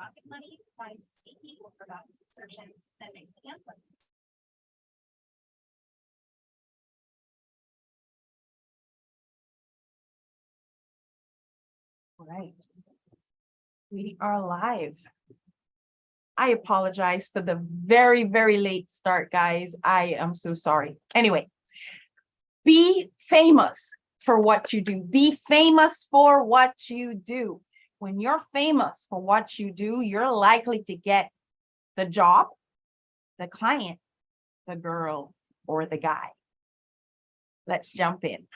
profit money by seeking or forgotten assertions that makes the answer. Right. We are live. I apologize for the very, very late start, guys. I am so sorry. Anyway, be famous for what you do. Be famous for what you do. When you're famous for what you do, you're likely to get the job, the client, the girl, or the guy. Let's jump in.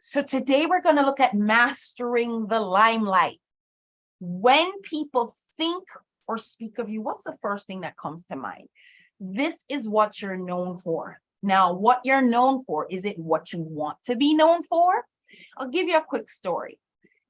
So today we're going to look at mastering the limelight. When people think or speak of you, what's the first thing that comes to mind? This is what you're known for. Now, what you're known for, is it what you want to be known for? I'll give you a quick story.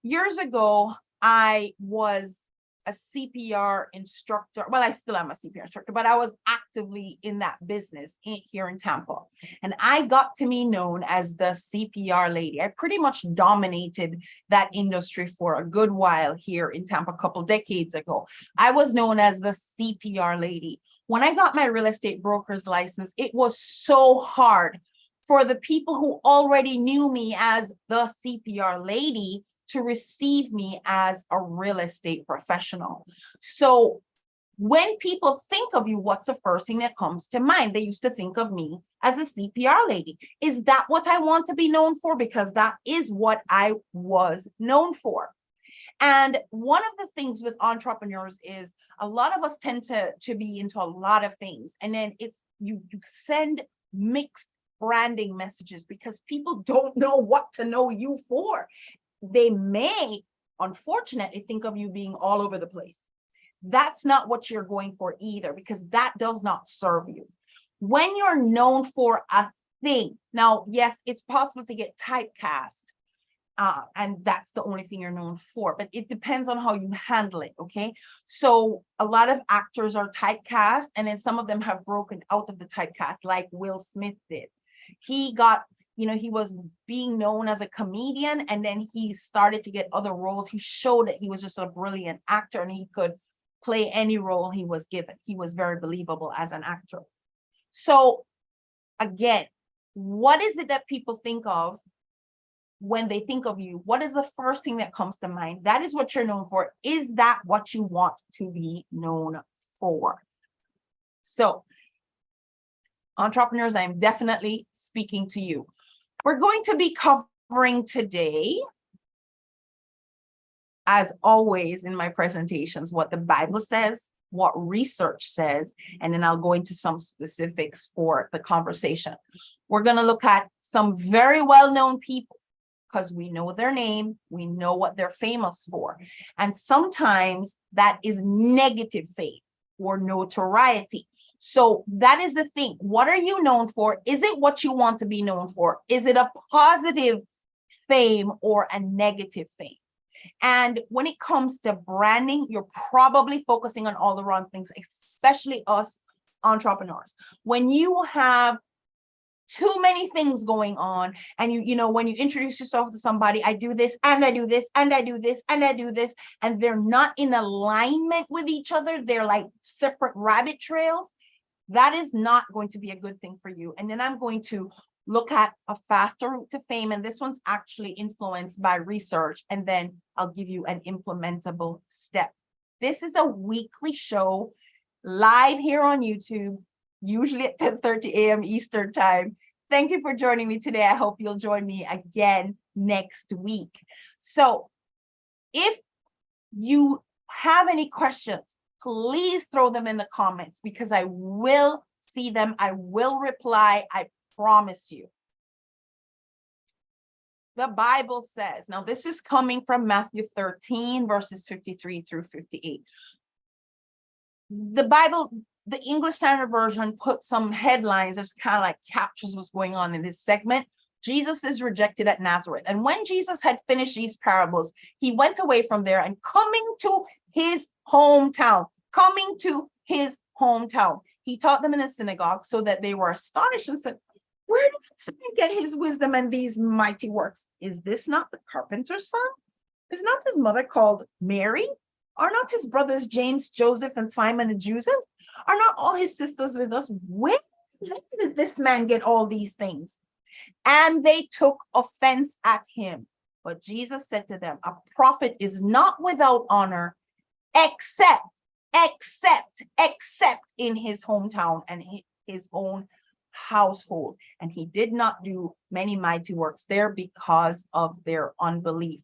Years ago, I was a CPR instructor. Well, I still am a CPR instructor, but I was actively in that business here in Tampa. And I got to be known as the CPR lady. I pretty much dominated that industry for a good while here in Tampa a couple decades ago. I was known as the CPR lady. When I got my real estate broker's license, it was so hard for the people who already knew me as the CPR lady to receive me as a real estate professional. So when people think of you, what's the first thing that comes to mind? They used to think of me as a CPR lady. Is that what I want to be known for? Because that is what I was known for. And one of the things with entrepreneurs is a lot of us tend to be into a lot of things. And then it's you send mixed branding messages because people don't know what to know you for. They may, unfortunately, think of you being all over the place. That's not what you're going for either, because that does not serve you. When you're known for a thing, now, yes, it's possible to get typecast, and that's the only thing you're known for, but it depends on how you handle it, okay? So a lot of actors are typecast, and then some of them have broken out of the typecast, like Will Smith did. He got, he was being known as a comedian, and then he started to get other roles. He showed that he was just a brilliant actor and he could play any role he was given. He was very believable as an actor. So again, what is it that people think of when they think of you? What is the first thing that comes to mind? That is what you're known for. Is that what you want to be known for? So entrepreneurs, I'm definitely speaking to you. We're going to be covering today, as always in my presentations, what the Bible says, what research says, and then I'll go into some specifics for the conversation. We're going to look at some very well-known people because we know their name, we know what they're famous for. And sometimes that is negative fame or notoriety. So that is the thing. What are you known for? Is it what you want to be known for? Is it a positive fame or a negative fame? And when it comes to branding, you're probably focusing on all the wrong things, especially us entrepreneurs. When you have too many things going on, and when you introduce yourself to somebody, I do this and I do this and I do this and I do this, and they're not in alignment with each other, they're like separate rabbit trails. That is not going to be a good thing for you. And then I'm going to look at a faster route to fame, and this one's actually influenced by research, and then I'll give you an implementable step. This is a weekly show live here on YouTube, usually at 10:30 a.m. Eastern time. Thank you for joining me today. I hope you'll join me again next week. So if you have any questions, please throw them in the comments because I will see them. I will reply. I promise you. The Bible says, now this is coming from Matthew 13, verses 53 through 58. The Bible, the English Standard Version, put some headlines as kind of like captures what's going on in this segment. Jesus is rejected at Nazareth. And when Jesus had finished these parables, he went away from there and coming to his hometown, he taught them in the synagogue, so that they were astonished and said, where did this man get his wisdom and these mighty works? Is this not the carpenter's son? Is not his mother called Mary? Are not his brothers James, Joseph, and Simon and Judas? Are not all his sisters with us? Where did this man get all these things? And they took offense at him. But Jesus said to them, a prophet is not without honor, except in his hometown and his own household. And he did not do many mighty works there because of their unbelief.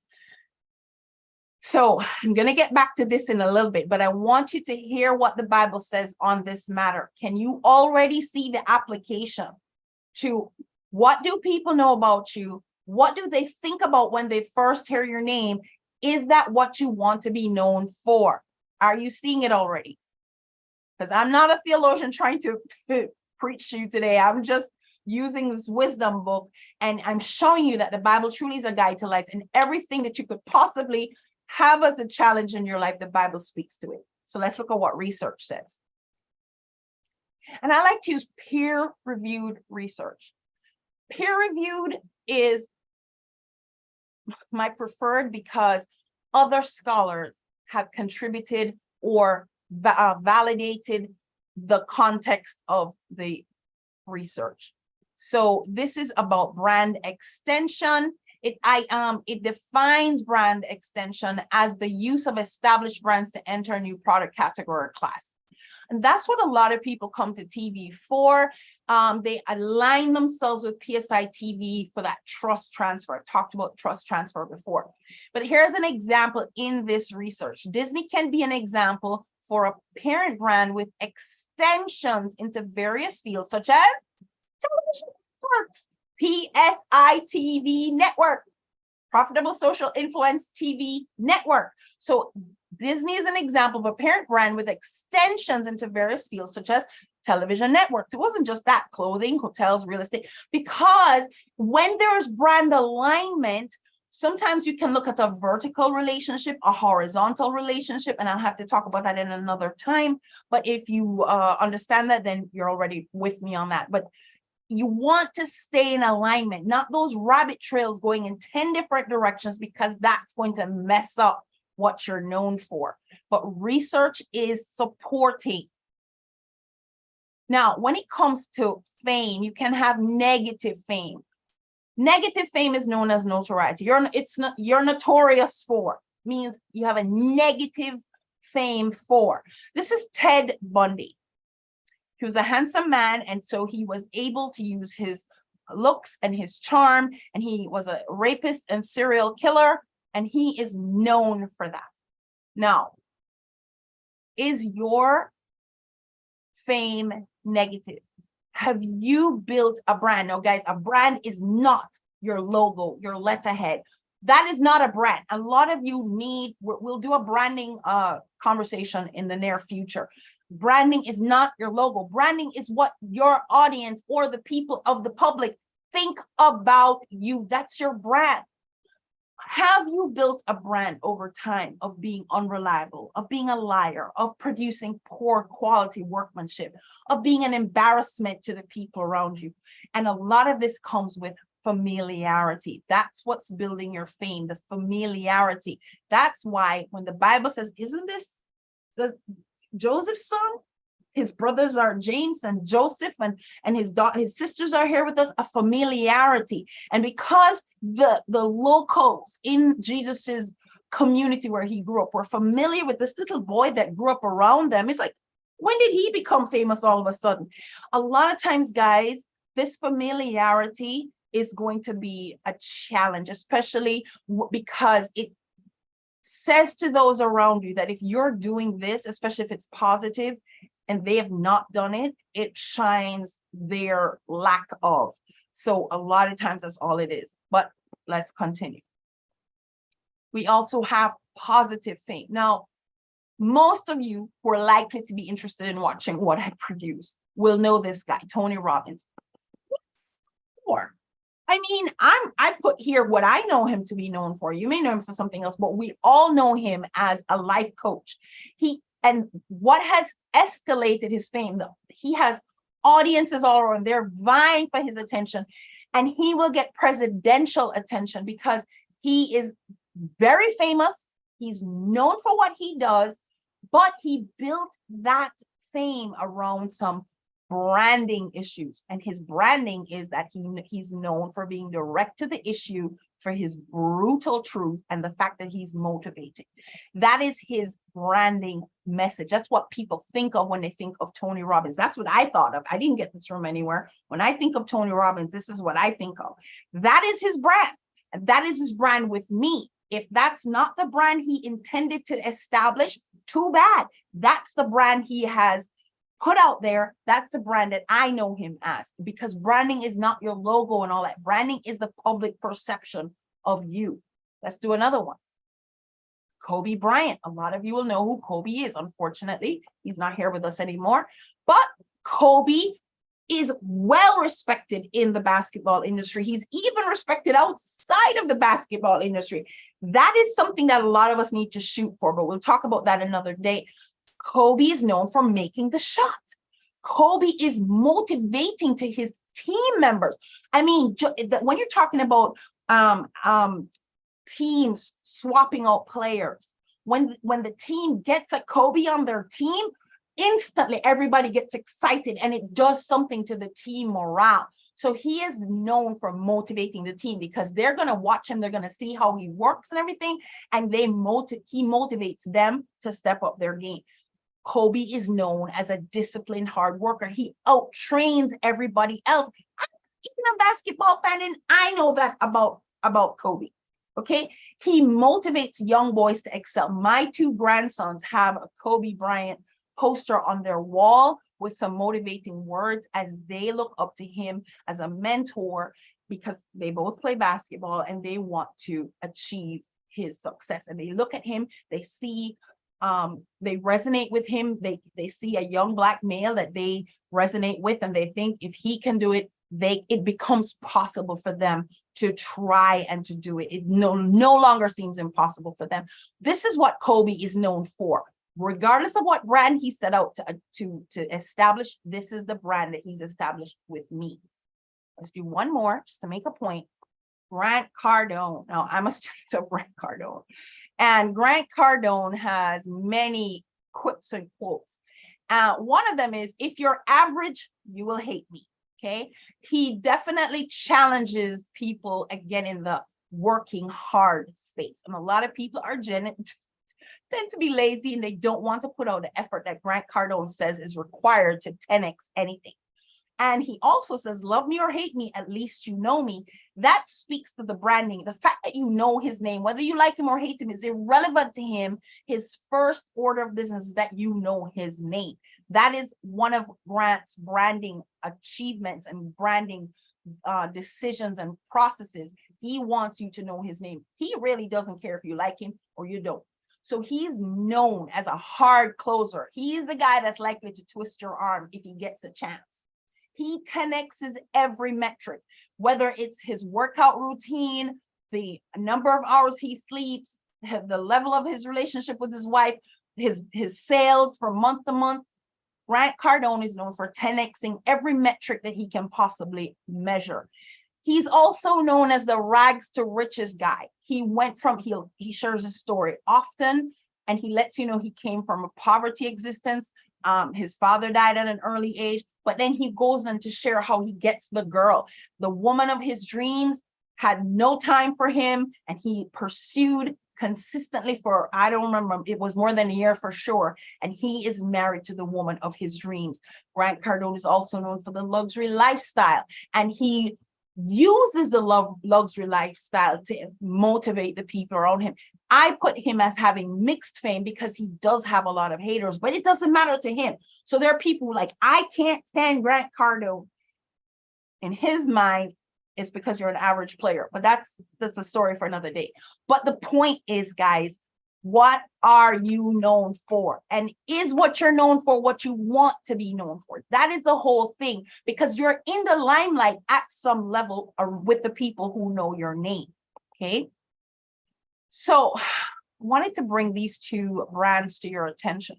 So I'm going to get back to this in a little bit, but I want you to hear what the Bible says on this matter. Can you already see the application to what do people know about you? What do they think about when they first hear your name? Is that what you want to be known for? Are you seeing it already? Because I'm not a theologian trying to preach to you today. I'm just using this wisdom book, and I'm showing you that the Bible truly is a guide to life, and everything that you could possibly have as a challenge in your life, the Bible speaks to it. So let's look at what research says. And I like to use peer-reviewed research. Peer-reviewed is my preferred because other scholars have contributed or validated the context of the research. So this is about brand extension. It defines brand extension as the use of established brands to enter a new product category or class. And that's what a lot of people come to TV for. They align themselves with PSI TV for that trust transfer. I talked about trust transfer before. But here's an example in this research. Disney can be an example for a parent brand with extensions into various fields, such as television networks, PSI TV network, Profitable Social Influence TV network. So Disney is an example of a parent brand with extensions into various fields, such as television networks. It wasn't just that, clothing, hotels, real estate, because when there's brand alignment, sometimes you can look at a vertical relationship, a horizontal relationship, and I'll have to talk about that in another time. But if you understand that, then you're already with me on that. But you want to stay in alignment, not those rabbit trails going in 10 different directions, because that's going to mess up what you're known for. But research is supporting. Now, when it comes to fame, you can have negative fame. Negative fame is known as notoriety. You're notorious for, means you have a negative fame for. This is Ted Bundy. He was a handsome man, and so he was able to use his looks and his charm, and he was a rapist and serial killer, and he is known for that. Now, is your fame negative? Have you built a brand? No, guys, a brand is not your logo, your letterhead. That is not a brand. A lot of you need, we'll do a branding conversation in the near future. Branding is not your logo. Branding is what your audience or the people of the public think about you. That's your brand. Have you built a brand over time of being unreliable, of being a liar, of producing poor quality workmanship, of being an embarrassment to the people around you? And a lot of this comes with familiarity. That's what's building your fame, the familiarity. That's why when the Bible says, isn't this Joseph's son? His brothers are James and Joseph, and his sisters are here with us, a familiarity. And because the locals in Jesus's community where he grew up were familiar with this little boy that grew up around them, it's like, when did he become famous all of a sudden? A lot of times, guys, this familiarity is going to be a challenge, especially because it says to those around you that if you're doing this, especially if it's positive, and they have not done it, it shines their lack of. So a lot of times that's all it is. But let's continue. We also have positive fame. Now, most of you who are likely to be interested in watching what I produce will know this guy, Tony Robbins. Or, I mean, I put here what I know him to be known for. You may know him for something else, but we all know him as a life coach. And what has escalated his fame, he has audiences all around, they're vying for his attention, and he will get presidential attention because he is very famous, He's known for what he does, but he built that fame around some branding issues. And his branding is that he's known for being direct to the issue, for his brutal truth, and the fact that he's motivating. That is his branding message. That's what people think of when they think of Tony Robbins. That's what I thought of. I didn't get this from anywhere. When I think of Tony Robbins, this is what I think of. That is his brand. And that is his brand with me. If that's not the brand he intended to establish, too bad. That's the brand he has put out there. That's the brand that I know him as, because branding is not your logo and all that. Branding is the public perception of you. Let's do another one. Kobe Bryant. A lot of you will know who Kobe is. Unfortunately, he's not here with us anymore. But Kobe is well respected in the basketball industry. He's even respected outside of the basketball industry. That is something that a lot of us need to shoot for, but we'll talk about that another day. Kobe is known for making the shot. Kobe is motivating to his team members. I mean, when you're talking about teams swapping out players, when the team gets a Kobe on their team, instantly everybody gets excited and it does something to the team morale. So he is known for motivating the team because they're going to watch him. They're going to see how he works and everything. And he motivates them to step up their game. Kobe is known as a disciplined hard worker. He out-trains everybody else. I'm even a basketball fan, and I know that about Kobe. Okay, he motivates young boys to excel. My two grandsons have a Kobe Bryant poster on their wall with some motivating words as they look up to him as a mentor, because they both play basketball and they want to achieve his success. And they look at him, they see, they resonate with him. They see a young Black male that they resonate with, and they think if he can do it, it becomes possible for them to try and to do it. It no longer seems impossible for them. This is what Kobe is known for. Regardless of what brand he set out to establish, this is the brand that he's established with me. Let's do one more just to make a point. Grant Cardone. Now, I'm a student of Grant Cardone. And Grant Cardone has many quips and quotes. One of them is, if you're average, you will hate me. Okay. He definitely challenges people again in the working hard space. And a lot of people tend to be lazy and they don't want to put out the effort that Grant Cardone says is required to 10x anything. And he also says, love me or hate me, at least you know me. That speaks to the branding. The fact that you know his name, whether you like him or hate him, is irrelevant to him. His first order of business is that you know his name. That is one of Grant's branding achievements and branding decisions and processes. He wants you to know his name. He really doesn't care if you like him or you don't. So he's known as a hard closer. He's the guy that's likely to twist your arm if he gets a chance. He 10x's every metric, whether it's his workout routine, the number of hours he sleeps, the level of his relationship with his wife, his sales from month to month. Grant Cardone is known for 10xing every metric that he can possibly measure. He's also known as the rags to riches guy. He went from, he shares his story often, and he lets you know he came from a poverty existence. His father died at an early age, but then he goes on to share how he gets the girl. The woman of his dreams had no time for him, and he pursued consistently for, I don't remember, it was more than a year for sure. And he is married to the woman of his dreams. Grant Cardone is also known for the luxury lifestyle, and he uses the luxury lifestyle to motivate the people around him. I put him as having mixed fame because he does have a lot of haters, but it doesn't matter to him. So there are people who like, I can't stand Grant Cardone. In his mind, it's because you're an average player, but that's a story for another day. But the point is, guys, what are you known for? And is what you're known for what you want to be known for? That is the whole thing, because you're in the limelight at some level or with the people who know your name. Okay. So I wanted to bring these two brands to your attention.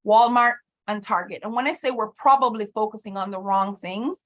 Walmart and Target. And when I say we're probably focusing on the wrong things,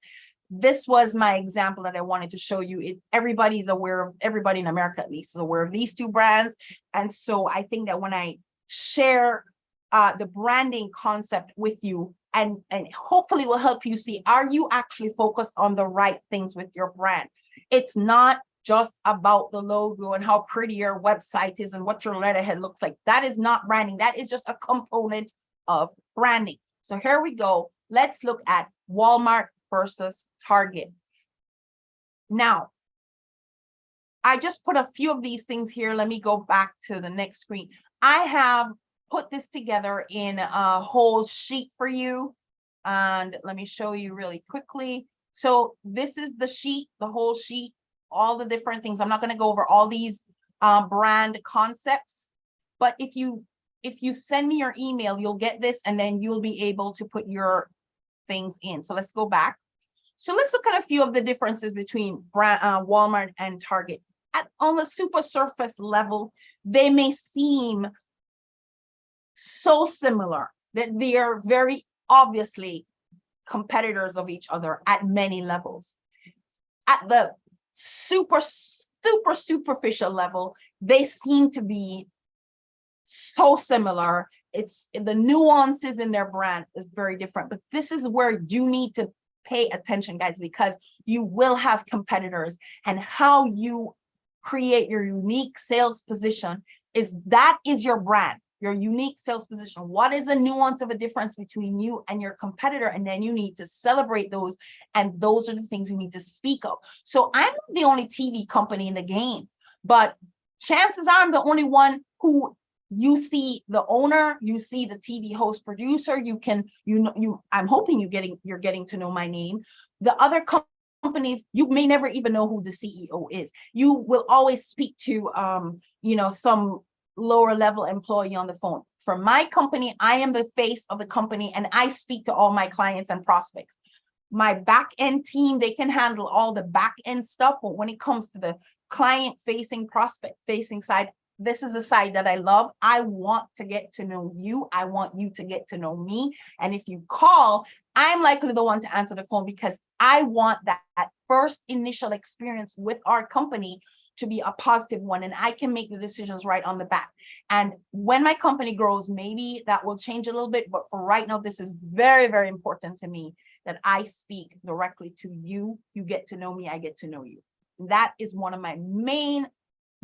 this was my example that I wanted to show you. Everybody's aware of, everybody in America at least is aware of these two brands. And so I think that when I share the branding concept with you, and hopefully will help you see, are you actually focused on the right things with your brand? It's not just about the logo and how pretty your website is and what your letterhead looks like. That is not branding. That is just a component of branding. So here we go. Let's look at Walmart versus Target. Now, I just put a few of these things here. Let me go back to the next screen. I have put this together in a whole sheet for you. And let me show you really quickly. So this is the sheet, the whole sheet, all the different things. I'm not going to go over all these brand concepts, but if you send me your email, you'll get this, and then you'll be able to put your things in. So let's go back. So let's look at a few of the differences between Walmart and Target. On the super surface level, they may seem so similar that they are very obviously competitors of each other at many levels. At the super superficial level, they seem to be so similar. It's the nuances in their brand is very different, but this is where you need to pay attention, guys, because you will have competitors, and how you create your unique sales position is your brand, your unique sales position. What is the nuance of a difference between you and your competitor? And then you need to celebrate those, and those are the things you need to speak of. So I'm not the only TV company in the game, but chances are I'm the only one who you see the owner, you see the TV host producer, I'm hoping you're getting to know my name. The other companies, you may never even know who the CEO is. You will always speak to some lower level employee on the phone. For my company, I am the face of the company, and I speak to all my clients and prospects. My back end team, they can handle all the back end stuff, but when it comes to the client facing, prospect facing side, this is a side that I love. I want to get to know you. I want you to get to know me. And if you call, I'm likely the one to answer the phone, because I want that first initial experience with our company to be a positive one, and I can make the decisions right on the back. And when my company grows, maybe that will change a little bit, but for right now, this is very, very important to me that I speak directly to you. You get to know me, I get to know you. That is one of my main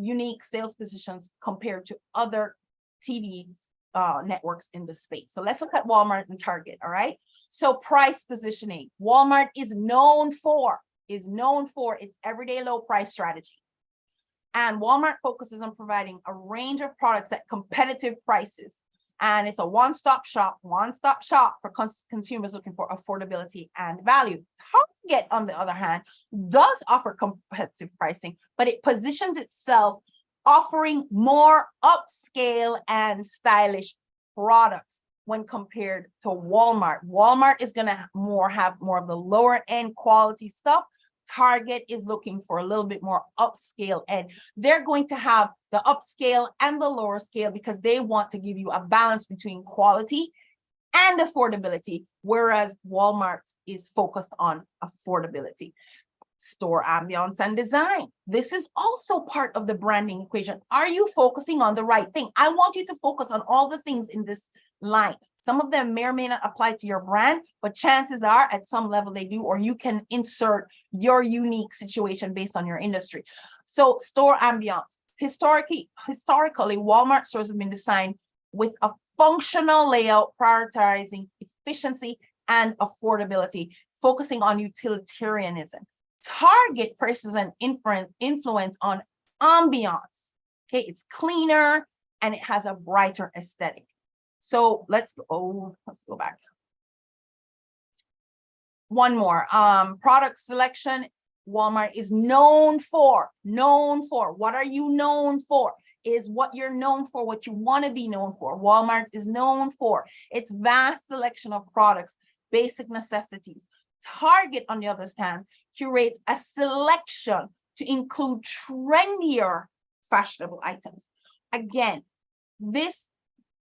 unique sales positions compared to other TV networks in the space. So let's look at Walmart and Target. All right. So price positioning. Walmart is known for its everyday low price strategy. And Walmart focuses on providing a range of products at competitive prices. And it's a one-stop shop for consumers looking for affordability and value. Target, on the other hand, does offer competitive pricing, but it positions itself offering more upscale and stylish products when compared to Walmart. Walmart is going to have more of the lower end quality stuff. Target is looking for a little bit more upscale, and they're going to have the upscale and the lower scale because they want to give you a balance between quality and affordability, whereas Walmart is focused on affordability. Store ambiance and design. This is also part of the branding equation. Are you focusing on the right thing? I want you to focus on all the things in this line. Some of them may or may not apply to your brand, but chances are at some level they do, or you can insert your unique situation based on your industry. So store ambiance. Historically, Walmart stores have been designed with a functional layout, prioritizing efficiency and affordability, focusing on utilitarianism. Target places an influence on ambiance. Okay, it's cleaner and it has a brighter aesthetic. So let's go back. One more. Product selection. Walmart is known for. What are you known for? Is what you're known for, what you want to be known for. Walmart is known for its vast selection of products, basic necessities. Target, on the other hand, curates a selection to include trendier fashionable items. Again, this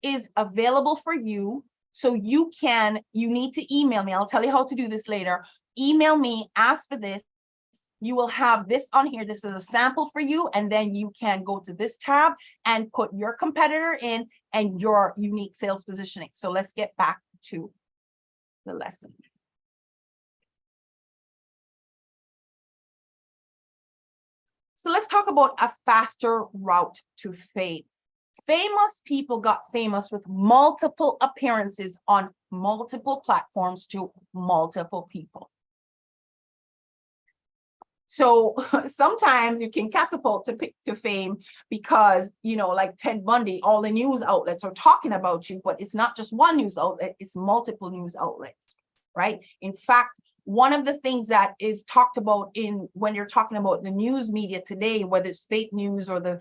is available for you. So you need to email me. I'll tell you how to do this later. email me, ask for this. You will have this on here. This is a sample for you. And then you can go to this tab and put your competitor in and your unique sales positioning. So let's get back to the lesson. So let's talk about a faster route to fame. Famous people got famous with multiple appearances on multiple platforms to multiple people. So sometimes you can catapult to fame because, you know, like Ted Bundy, all the news outlets are talking about you, but it's not just one news outlet, it's multiple news outlets, right? In fact, one of the things that is talked about when you're talking about the news media today, whether it's fake news or the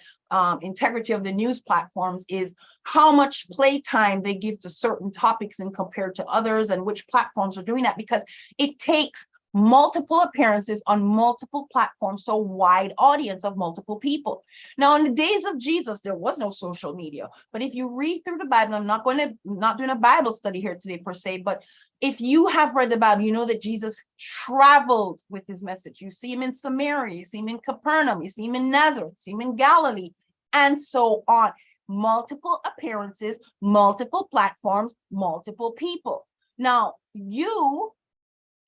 integrity of the news platforms, is how much playtime they give to certain topics and compared to others, and which platforms are doing that, because it takes multiple appearances on multiple platforms, so wide audience of multiple people. Now, in the days of Jesus, there was no social media, but if you read through the Bible, I'm not doing a Bible study here today per se, but if you have read the Bible, you know that Jesus traveled with his message. You see him in Samaria, you see him in Capernaum, you see him in Nazareth, you see him in Galilee, and so on. Multiple appearances, multiple platforms, multiple people. Now, you,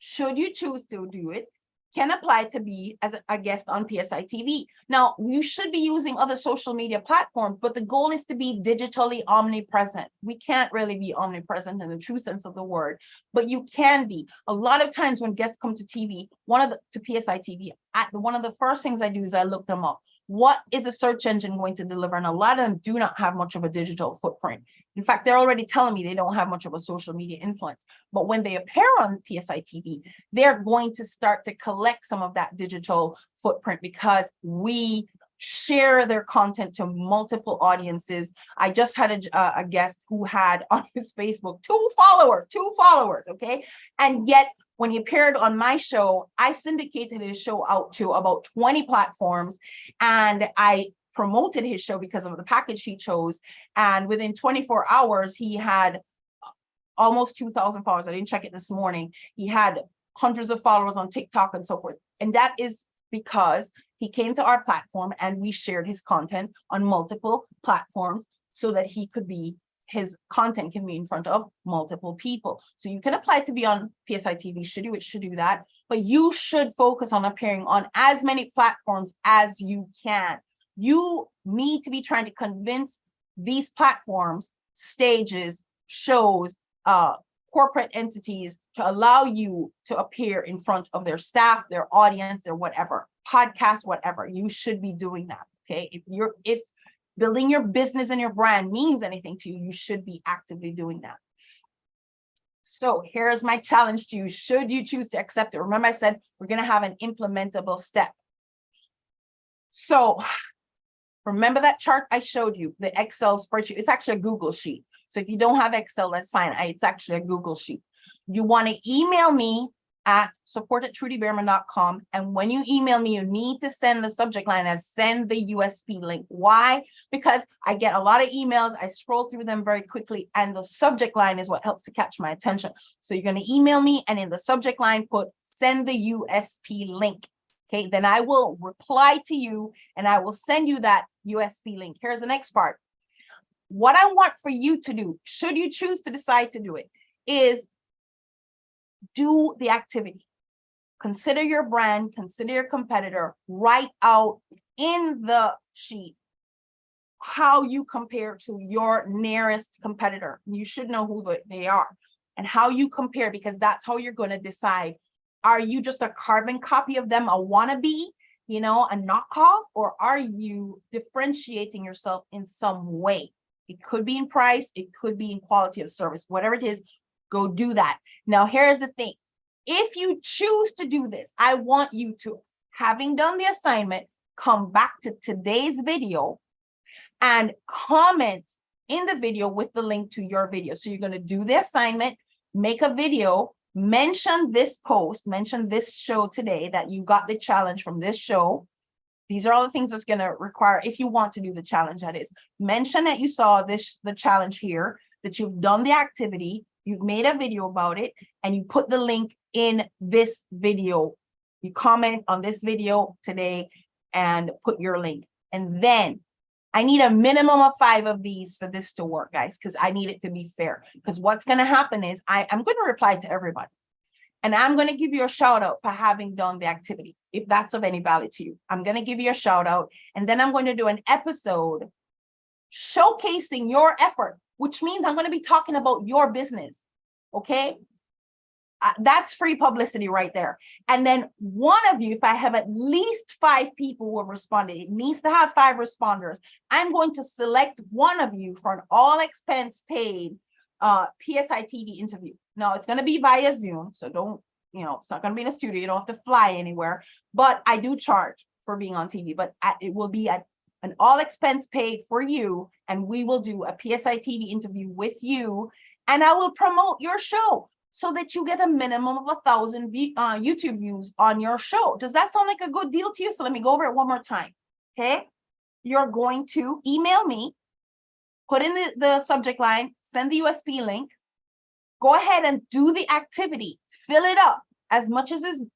should you choose to do it, can apply to be as a guest on PSI TV. Now, you should be using other social media platforms, but the goal is to be digitally omnipresent. We can't really be omnipresent in the true sense of the word, but you can be. A lot of times when guests come to TV, to PSI TV, one of the first things I do is I look them up. What is a search engine going to deliver? And a lot of them do not have much of a digital footprint. In fact, they're already telling me they don't have much of a social media influence. But when they appear on PSI TV, they're going to start to collect some of that digital footprint because we share their content to multiple audiences. I just had a guest who had on his Facebook two followers, okay? And yet, when he appeared on my show, I syndicated his show out to about 20 platforms, and I promoted his show because of the package he chose. And within 24 hours, he had almost 2,000 followers. I didn't check it this morning. He had hundreds of followers on TikTok and so forth. And that is because he came to our platform and we shared his content on multiple platforms so that his content can be in front of multiple people. So you can apply to be on PSI TV, it should do that, but you should focus on appearing on as many platforms as you can. You need to be trying to convince these platforms, stages, shows, corporate entities to allow you to appear in front of their staff, their audience, or whatever, podcast, whatever. You should be doing that, okay? If building your business and your brand means anything to you, you should be actively doing that. So here's my challenge to you. Should you choose to accept it? Remember I said we're going to have an implementable step. So remember that chart I showed you, the Excel spreadsheet. It's actually a Google sheet. So if you don't have Excel, that's fine. It's actually a Google sheet. You want to email me at support@trudybehrman.com. And when you email me, you need to send the subject line as send the USP link. Why? Because I get a lot of emails. I scroll through them very quickly, and the subject line is what helps to catch my attention. So you're going to email me, and in the subject line, put send the USP link. Okay, then I will reply to you and I will send you that USP link. Here's the next part. What I want for you to do, should you choose to decide to do it, is do the activity. Consider your brand, consider your competitor, write out in the sheet how you compare to your nearest competitor. You should know who they are and how you compare, because that's how you're going to decide. Are you just a carbon copy of them, a wannabe, a knockoff, or are you differentiating yourself in some way? It could be in price, it could be in quality of service, whatever it is, go do that. Now, here's the thing. If you choose to do this, I want you to, having done the assignment, come back to today's video and comment in the video with the link to your video. So you're going to do the assignment, make a video, mention this post, mention this show today, that you got the challenge from this show. These are all the things that's going to require, if you want to do the challenge, that is. Mention that you saw the challenge here, that you've done the activity, you've made a video about it, and you put the link in this video. You comment on this video today and put your link. And then I need a minimum of 5 of these for this to work, guys, because I need it to be fair. Because what's going to happen is I'm going to reply to everybody. And I'm going to give you a shout out for having done the activity. If that's of any value to you, I'm going to give you a shout out. And then I'm going to do an episode showcasing your effort, which means I'm going to be talking about your business. Okay. That's free publicity right there. And then one of you, if I have at least 5 people who have responded, it needs to have 5 responders. I'm going to select one of you for an all expense paid PSI TV interview. Now it's going to be via Zoom. So don't, it's not going to be in a studio. You don't have to fly anywhere, but I do charge for being on TV, but it will be at an all expense paid for you. And we will do a PSI TV interview with you. And I will promote your show so that you get a minimum of 1,000 YouTube views on your show. Does that sound like a good deal to you? So let me go over it one more time. Okay. You're going to email me, put in the subject line, send the USP link, go ahead and do the activity, fill it up as much as is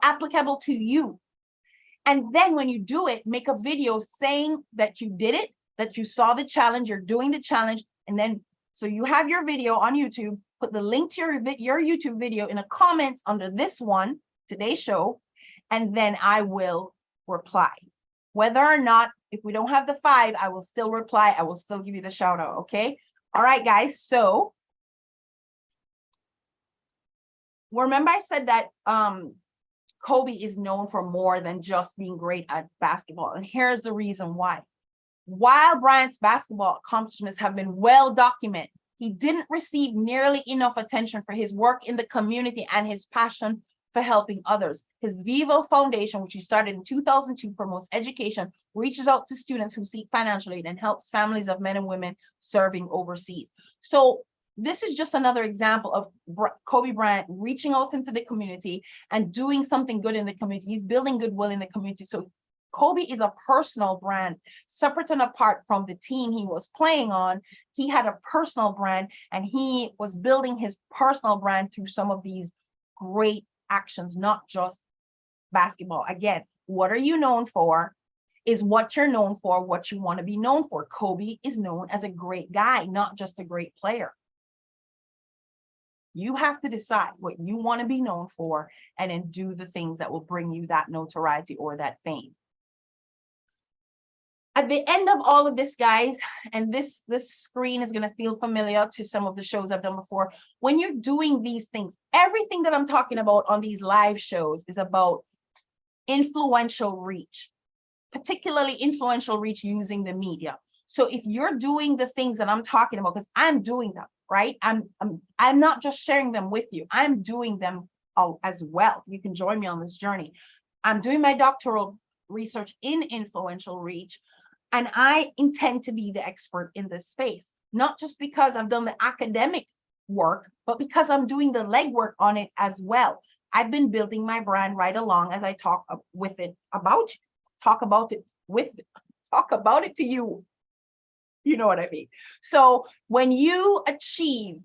applicable to you. And then when you do it, make a video saying that you did it, that you saw the challenge, you're doing the challenge. And then, so you have your video on YouTube, put the link to your YouTube video in the comments under this one, today's show, and then I will reply. Whether or not, if we don't have the 5, I will still reply. I will still give you the shout out. Okay. All right, guys. So remember I said that Kobe is known for more than just being great at basketball. And here's the reason why. While Bryant's basketball accomplishments have been well documented, he didn't receive nearly enough attention for his work in the community and his passion for helping others. His Vivo Foundation, which he started in 2002, promotes education, reaches out to students who seek financial aid, and helps families of men and women serving overseas. So this is just another example of Kobe Bryant reaching out into the community and doing something good in the community. He's building goodwill in the community. So Kobe is a personal brand, separate and apart from the team he was playing on. He had a personal brand, and he was building his personal brand through some of these great actions, not just basketball. Again, what are you known for is what you're known for, what you want to be known for. Kobe is known as a great guy, not just a great player. You have to decide what you want to be known for and then do the things that will bring you that notoriety or that fame. At the end of all of this, guys, and this screen is going to feel familiar to some of the shows I've done before. When you're doing these things, everything that I'm talking about on these live shows is about influential reach, particularly influential reach using the media. So if you're doing the things that I'm talking about, because I'm doing them, right? I'm not just sharing them with you. I'm doing them as well. You can join me on this journey. I'm doing my doctoral research in influential reach, and I intend to be the expert in this space, not just because I've done the academic work, but because I'm doing the legwork on it as well. I've been building my brand right along as I talk about it to you. You know what I mean? So when you achieve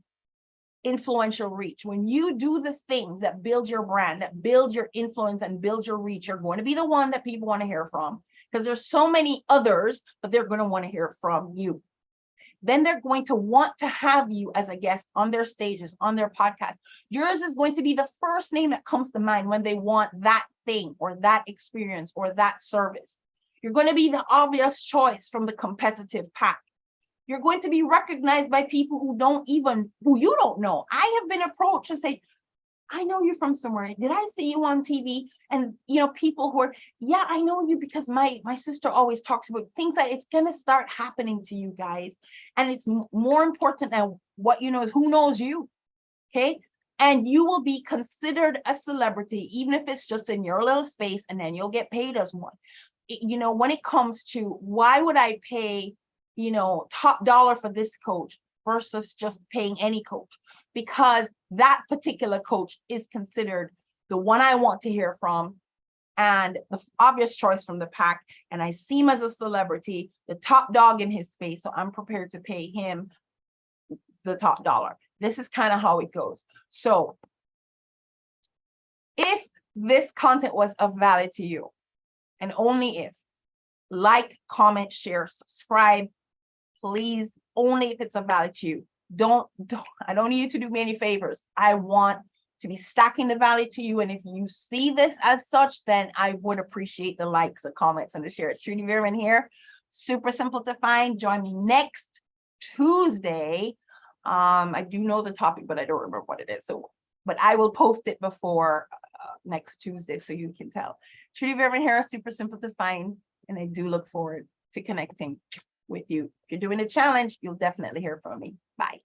influential reach, when you do the things that build your brand, that build your influence and build your reach, you're going to be the one that people want to hear from, because there's so many others, but they're going to want to hear from you. Then they're going to want to have you as a guest on their stages, on their podcast. Yours is going to be the first name that comes to mind when they want that thing or that experience or that service. You're going to be the obvious choice from the competitive pack. You're going to be recognized by people who you don't know. I have been approached and say, I know you from somewhere. Did I see you on TV? And people who are, yeah, I know you because my sister always talks about things. That it's going to start happening to you guys. And it's more important than what you know is who knows you. Okay. And you will be considered a celebrity, even if it's just in your little space, and then you'll get paid as one. When it comes to why would I pay, top dollar for this coach versus just paying any coach, because that particular coach is considered the one I want to hear from and the obvious choice from the pack. And I see him as a celebrity, the top dog in his space. So I'm prepared to pay him the top dollar. This is kind of how it goes. So this content was of value to you, and only if. Like, comment, share, subscribe, please, only if it's of value to you. I don't need you to do me any favors. I want to be stacking the value to you. And if you see this as such, then I would appreciate the likes, the comments, and the shares. Trudy Veerman here. Super simple to find. Join me next Tuesday. I do know the topic, but I don't remember what it is. So, but I will post it before next Tuesday so you can tell. Trudy Veerman here. Super simple to find. And I do look forward to connecting with you. If you're doing a challenge, you'll definitely hear from me. Bye.